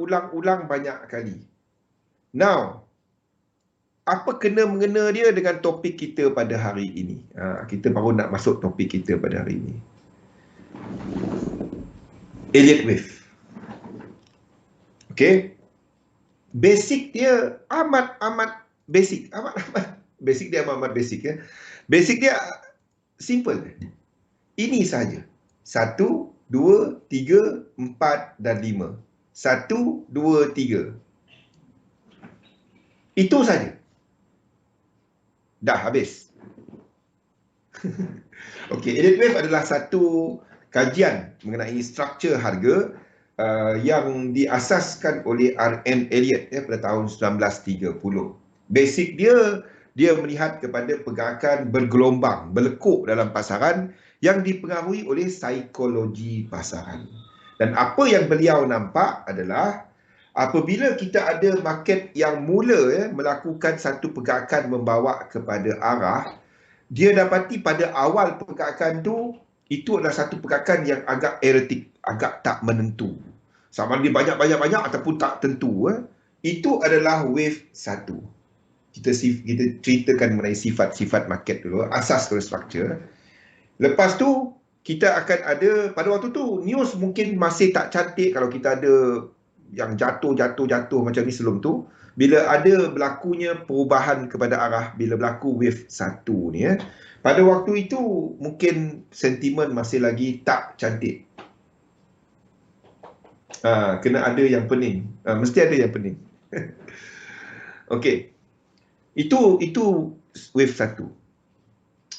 diulang-ulang banyak kali. Now, apa kena-mengena dia dengan topik kita pada hari ini? Kita baru nak masuk topik kita pada hari ini. Elliott Wave. Okay. Basic dia amat basic. Basic dia amat basic ya. Basic dia simple. Ini saja. 1, 2, 3, 4 dan 5. 1, 2, 3. Itu saja. Dah habis. Okey, Elliott Wave adalah satu kajian mengenai struktur harga yang diasaskan oleh R.M. Elliott pada tahun 1930. Basic dia melihat kepada pergerakan bergelombang, berlekuk dalam pasaran yang dipengaruhi oleh psikologi pasaran. Dan apa yang beliau nampak adalah apabila kita ada market yang mula melakukan satu pergerakan membawa kepada arah, dia dapati pada awal pergerakan tu, itu adalah satu pergerakan yang agak erratic, agak tak menentu. Sama ada banyak ataupun tak tentu. Itu adalah wave 1. Kita ceritakan mengenai sifat-sifat market dulu, asas kepada structure. Lepas tu, kita akan ada, pada waktu tu, news mungkin masih tak cantik kalau kita ada yang jatuh macam ni sebelum tu. Bila ada berlakunya perubahan kepada arah, bila berlaku wave 1 ni pada waktu itu mungkin sentimen masih lagi tak cantik. Kena ada yang pening. Mesti ada yang pening. Okey. Itu wave 1.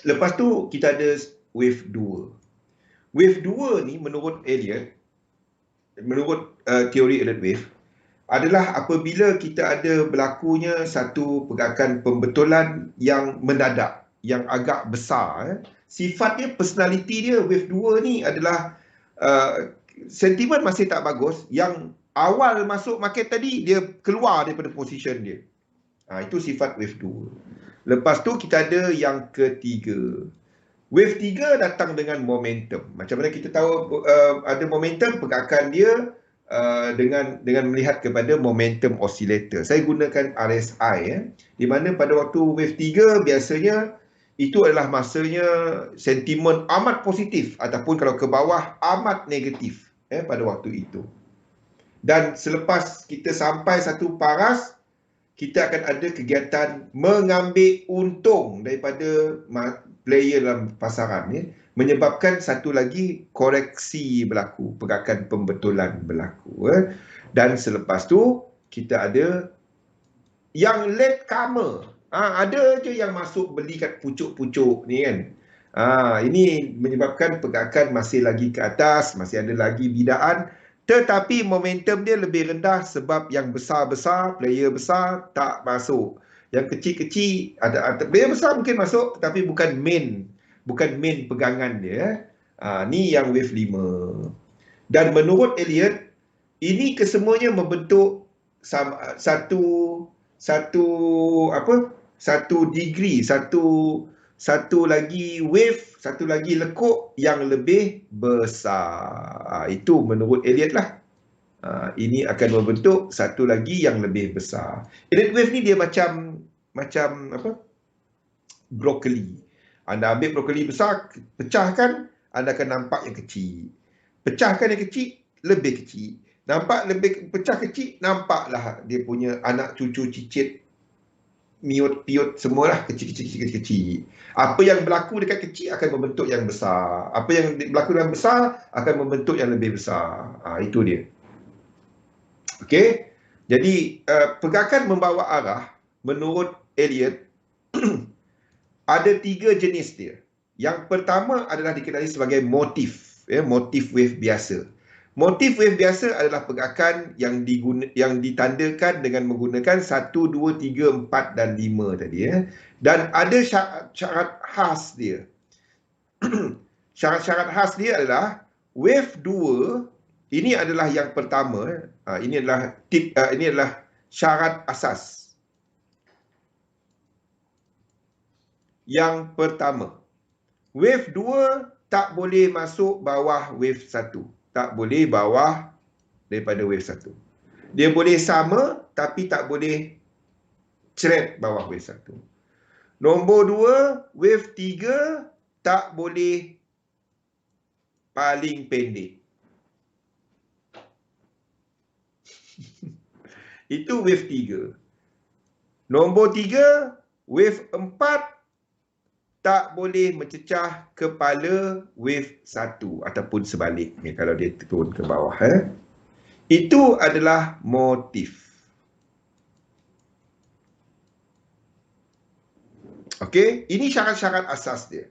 Lepas tu kita ada wave 2. Wave 2 ni menurut Elliott, menurut teori Elliott Wave, adalah apabila kita ada berlakunya satu pergerakan pembetulan yang mendadak, yang agak besar. Sifatnya, personality dia, wave 2 ni adalah sentimen masih tak bagus. Yang awal masuk market tadi, dia keluar daripada position dia. Itu sifat wave 2. Lepas tu kita ada yang ketiga. Wave 3 datang dengan momentum. Macam mana kita tahu ada momentum, pergerakan dia dengan melihat kepada momentum oscillator. Saya gunakan RSI di mana pada waktu wave 3 biasanya itu adalah masanya sentimen amat positif ataupun kalau ke bawah amat negatif pada waktu itu. Dan selepas kita sampai satu paras, kita akan ada kegiatan mengambil untung daripada player dalam pasaran menyebabkan satu lagi koreksi berlaku, pergerakan pembetulan berlaku. Dan selepas tu kita ada yang late comer. Ada je yang masuk beli kat pucuk-pucuk ni kan. Ini menyebabkan pergerakan masih lagi ke atas, masih ada lagi bidaan, tetapi momentum dia lebih rendah sebab yang besar-besar, player besar tak masuk. Yang kecil-kecil ada player besar mungkin masuk tetapi bukan main pegangan dia. Ni yang wave 5. Dan menurut Elliott, ini kesemuanya membentuk satu degree, satu lagi wave, satu lagi lekuk yang lebih besar. Itu menurut Elliott lah. Ini akan membentuk satu lagi yang lebih besar. Elliott wave ni dia macam brokoli. Anda ambil brokoli besar, pecahkan, anda akan nampak yang kecil. Pecahkan yang kecil, lebih kecil. Nampak lebih pecah kecil, nampaklah dia punya anak cucu cicit, miut, piut, semualah kecil-kecil. Apa yang berlaku dekat kecil akan membentuk yang besar. Apa yang berlaku dalam besar akan membentuk yang lebih besar. Itu dia. Okey. Jadi, pergerakan membawa arah, menurut Elliott, ada 3 jenis dia. Yang pertama adalah dikenali sebagai motif. Motif wave biasa. Motif wave biasa adalah pergerakan yang ditandakan dengan menggunakan 1, 2, 3, 4 dan 5 tadi. Dan ada syarat khas dia. Syarat-syarat khas dia adalah wave 2, ini adalah yang pertama. Ini adalah syarat asas. Yang pertama, wave 2 tak boleh masuk bawah wave 1. Tak boleh bawah daripada wave 1. Dia boleh sama tapi tak boleh ceret bawah wave 1. Nombor 2, wave 3 tak boleh paling pendek. Itu wave 3. Nombor 3, wave 4 tak boleh mencecah kepala wave 1 ataupun sebaliknya kalau dia turun ke bawah. Itu adalah motif. Okey, ini syarat-syarat asas dia.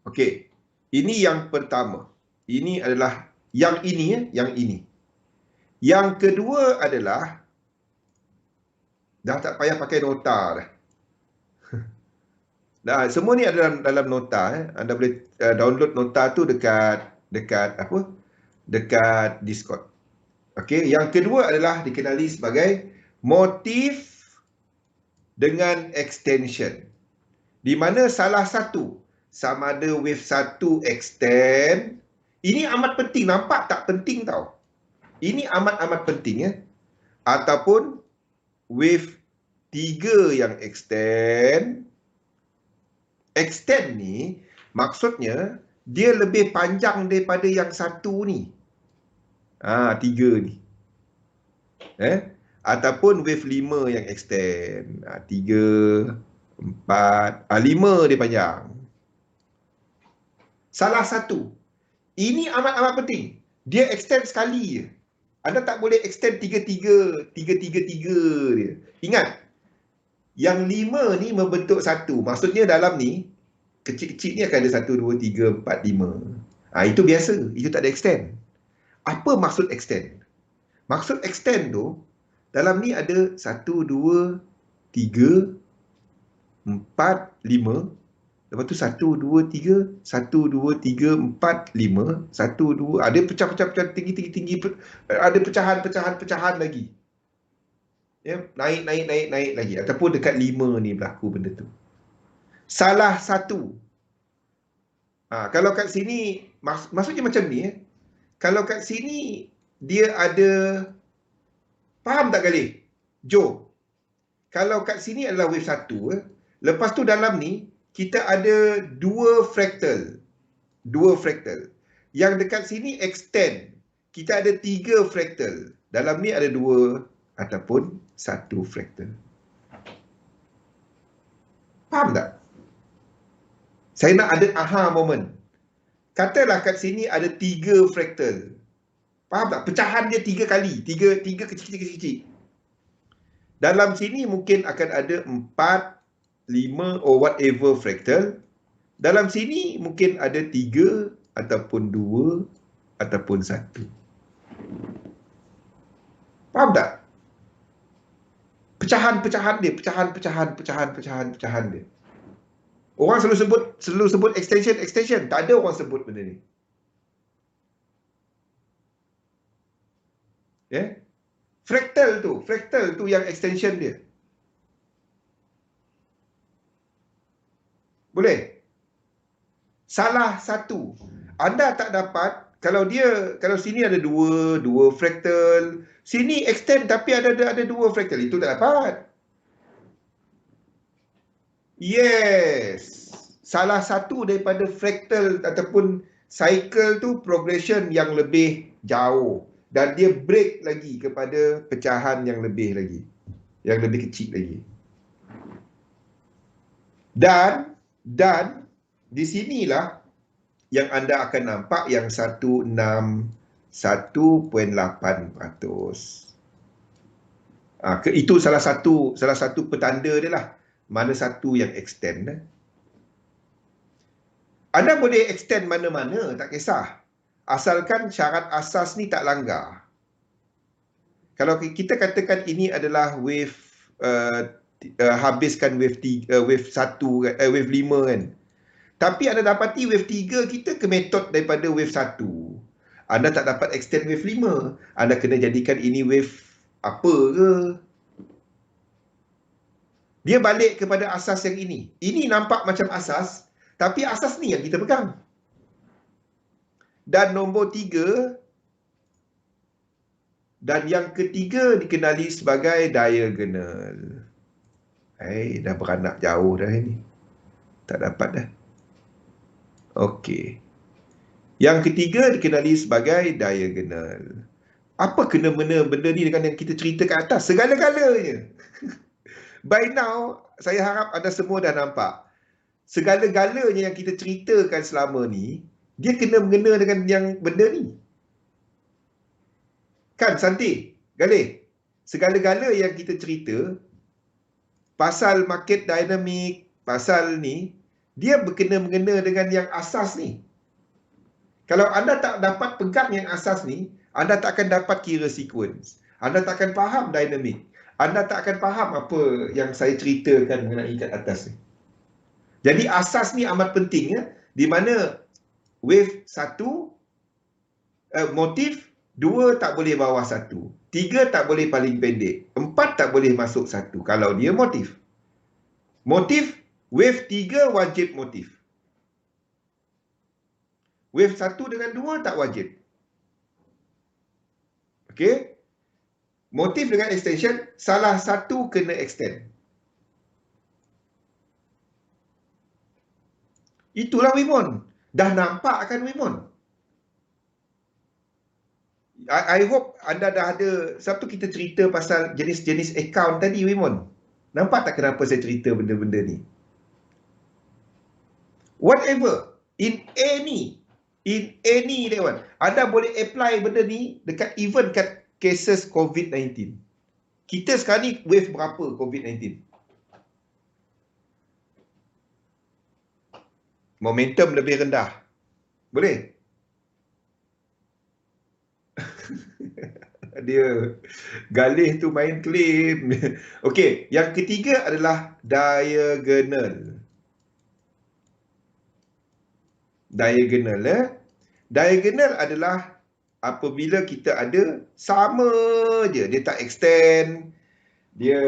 Okey, ini yang pertama. Ini adalah yang ini, yang ini. Yang kedua adalah dah tak payah pakai nota dah. Dah, semua ni ada dalam nota. Anda boleh download nota tu dekat apa? Dekat Discord. Okey, yang kedua adalah dikenali sebagai motif dengan extension. Di mana salah satu sama ada wave 1 extend. Ini amat penting, nampak tak penting tau. Ini amat-amat penting ya. Ataupun wave 3 yang extend. Extend ni maksudnya dia lebih panjang daripada yang satu ni. 3 ni. Ataupun wave 5 yang extend. 3, 4, 5 dia panjang. Salah satu. Ini amat-amat penting. Dia extend sekali je. Anda tak boleh extend 3-3 dia. Ingat, yang 5 ni membentuk satu. Maksudnya dalam ni, kecil-kecil ni akan ada 1, 2, 3, 4, 5. Itu biasa. Itu tak ada extend. Apa maksud extend? Maksud extend tu, dalam ni ada 1, 2, 3, 4, 5. Lepas tu 1, 2, 3, 1, 2, 3, 4, 5, 1, 2, ada pecah-pecah tinggi, ada pecahan-pecahan lagi. Ya, naik lagi. Ataupun dekat 5 ni berlaku benda tu. Salah satu. Kalau kat sini, maksudnya macam ni. Kalau kat sini, dia ada, faham tak kali? Jo. Kalau kat sini adalah wave 1. Lepas tu dalam ni, kita ada 2 fractal. 2 fractal. Yang dekat sini extend. Kita ada 3 fractal. Dalam ni ada 2 ataupun 1 fractal. Faham tak? Saya nak ada aha moment. Katalah kat sini ada 3 fractal. Faham tak? Pecahan dia 3 kali. 3 kecil-kecil. Dalam sini mungkin akan ada 4, 5 or whatever fractal. Dalam sini mungkin ada 3 ataupun 2 ataupun 1. Faham tak? Pecahan-pecahan dia, pecahan dia. Orang selalu sebut extension. Tak ada orang sebut benda ni. Ya? Fractal tu yang extension dia. Boleh? Salah satu. Anda tak dapat, kalau sini ada dua fractal, sini extend tapi ada 2 fractal, itu tak dapat. Yes. Salah satu daripada fractal ataupun cycle tu progression yang lebih jauh. Dan dia break lagi kepada pecahan yang lebih lagi. Yang lebih kecil lagi. Dan di sinilah yang anda akan nampak yang 161.8%. Itu salah satu petanda dia lah. Mana satu yang extend. Anda boleh extend mana-mana, tak kisah. Asalkan syarat asas ni tak langgar. Kalau kita katakan ini adalah wave habiskan wave 1, wave 5 kan. Tapi anda dapati wave 3 kita ke metod daripada wave 1. Anda tak dapat extend wave 5. Anda kena jadikan ini wave apa ke? Dia balik kepada asas yang ini. Ini nampak macam asas, tapi asas ni yang kita pegang. Dan nombor 3, Dan yang ketiga dikenali sebagai diagonal. Dah beranak jauh dah ini. Tak dapat dah. Okey. Yang ketiga dikenali sebagai diagonal. Apa kena-mena benda ni dengan yang kita cerita kat atas? Segala-galanya. By now, saya harap anda semua dah nampak. Segala-galanya yang kita ceritakan selama ni, dia kena mengena dengan yang benda ni. Kan, Santi? Galih? Segala-gala yang kita cerita, pasal market dynamic, pasal ni, dia berkena-mengena dengan yang asas ni. Kalau anda tak dapat pegang yang asas ni, anda tak akan dapat kira sequence. Anda tak akan faham dynamic. Anda tak akan faham apa yang saya ceritakan mengenai kat atas ni. Jadi asas ni amat penting, ya, di mana wave 1, motif 2 tak boleh bawah 1, 3 tak boleh paling pendek, 4 tak boleh masuk 1 kalau dia motif. Motif, wave 3 wajib motif. Wave 1 dengan 2 tak wajib. Okey? Motif dengan extension, salah satu kena extend. Itulah Wimon. Dah nampak kan Wimon? I hope anda dah ada, sebab tu kita cerita pasal jenis-jenis account tadi Wimon. Nampak tak kenapa saya cerita benda-benda ni? Whatever, in any Dewan, anda boleh apply benda ni dekat even kat cases COVID-19. Kita sekarang ni wave berapa COVID-19? Momentum lebih rendah. Boleh? Dia Galih tu main claim. Okey, yang ketiga adalah diagonal. Diagonal adalah apabila kita ada sama je, dia tak extend, dia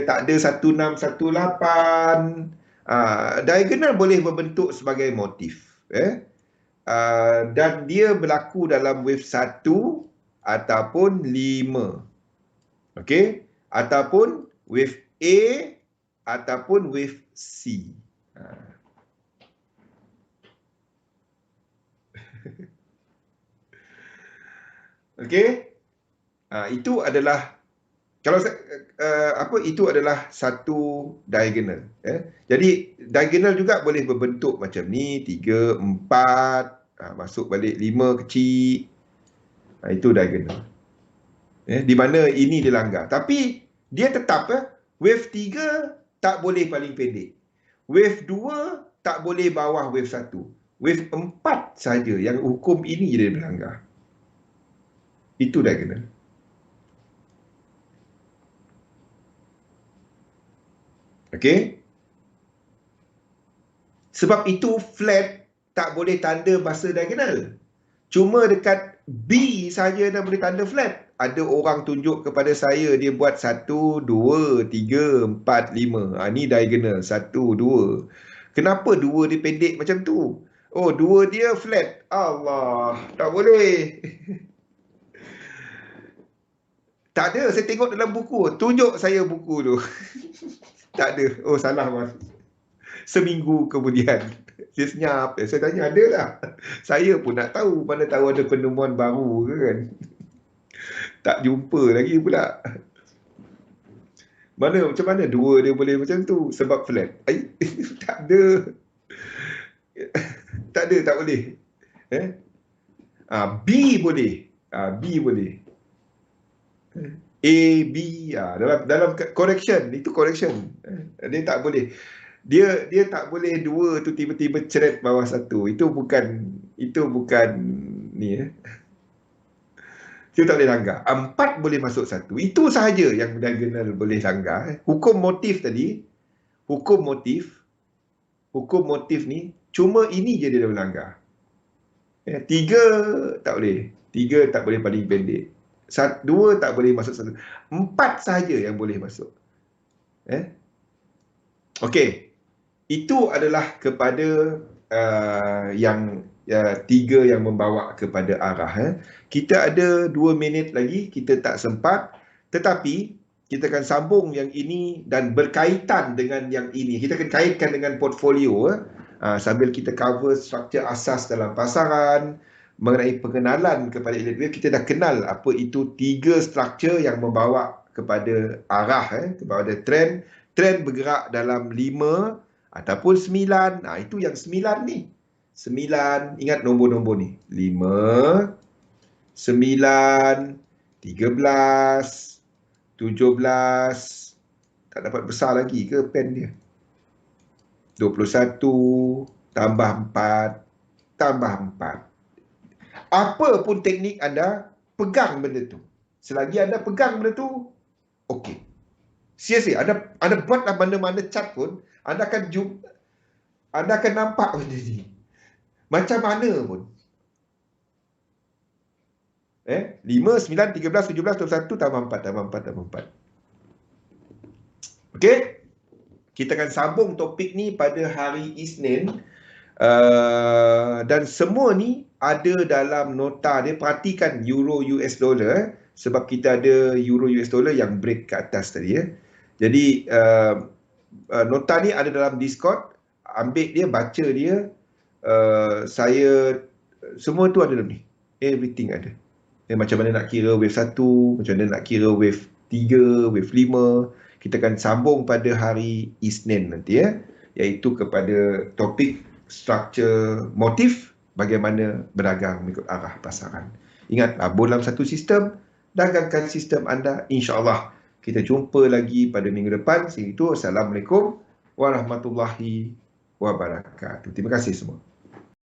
tak ada 1618. Diagonal boleh berbentuk sebagai motif, dan dia berlaku dalam wave 1 ataupun 5. Okey, ataupun wave A ataupun wave C. Okey, itu adalah, kalau itu adalah satu diagonal. Jadi diagonal juga boleh berbentuk macam ni, 3, 4, masuk balik 5 kecil. Itu diagonal. Di mana ini dilanggar. Tapi dia tetap, wave 3 tak boleh paling pendek. Wave 2 tak boleh bawah wave 1. Wave 4 saja yang hukum ini dia dilanggar. Itu diagonal. Okey? Sebab itu flat tak boleh tanda bahasa diagonal. Cuma dekat B saja dah boleh tanda flat. Ada orang tunjuk kepada saya, dia buat 1, 2, 3, 4, 5. Ni diagonal. 1, 2. Kenapa 2 dia pendek macam tu? Oh, 2 dia flat. Allah, tak boleh. Tak ada, saya tengok dalam buku. Tunjuk saya buku tu. Tak ada. Oh, salah mas. Seminggu kemudian dia senyap. Saya tanya, ada lah. Saya pun nak tahu. Mana tahu ada penemuan baru ke kan. Tak jumpa lagi pula. Macam mana 2 dia boleh macam tu? Sebab flat. Tak ada. Tak ada, tak boleh. B boleh. B boleh. A, B, dalam correction, itu correction. Dia tak boleh. Dia tak boleh 2 tu tiba-tiba ceret bawah 1. Itu bukan ni. Itu tak boleh langgar. 4 boleh masuk 1. Itu sahaja yang diagonal boleh langgar. Hukum motif tadi, hukum motif ni, cuma ini je dia dah melanggar. 3 tak boleh. 3 tak boleh paling pendek. 2 tak boleh masuk 1. 4 sahaja yang boleh masuk. Okey. Itu adalah kepada yang tiga yang membawa kepada arah. Kita ada 2 minit lagi, kita tak sempat, tetapi kita akan sambung yang ini dan berkaitan dengan yang ini. Kita akan kaitkan dengan portfolio sambil kita cover struktur asas dalam pasaran, mengenai pengenalan kepada Elliott Wave. Kita dah kenal apa itu 3 struktur yang membawa kepada arah, kepada trend. Trend bergerak dalam 5 ataupun 9. Itu yang 9 ni. 9, ingat nombor-nombor ni. 5, 9, 13, 17. Tak dapat besar lagi ke pen dia? 21, tambah 4, tambah 4. Apa pun teknik anda, pegang benda tu. Selagi anda pegang benda tu, okey. Seriously, anda buatlah mana-mana chart pun, anda akan nampak benda ni. Macam mana pun. 5, 9, 13, 17, 21, tambah 4, tambah 4, tambah 4. Okey? Kita akan sambung topik ni pada hari Isnin. Dan semua ni ada dalam nota dia. Perhatikan euro US dollar, sebab kita ada euro US dollar yang break ke atas tadi. Jadi nota ni ada dalam Discord. Ambil dia, baca dia. Saya semua tu ada dalam ni. Everything ada. Macam mana nak kira wave 1, macam mana nak kira wave 3, wave 5. Kita akan sambung pada hari Isnin nanti, iaitu kepada topik struktur motif, bagaimana berdagang mengikut arah pasaran. Ingat, labur dalam satu sistem, dagangkan sistem anda. InsyaAllah kita jumpa lagi pada minggu depan. Sehingga itu, Assalamualaikum warahmatullahi wabarakatuh. Terima kasih semua.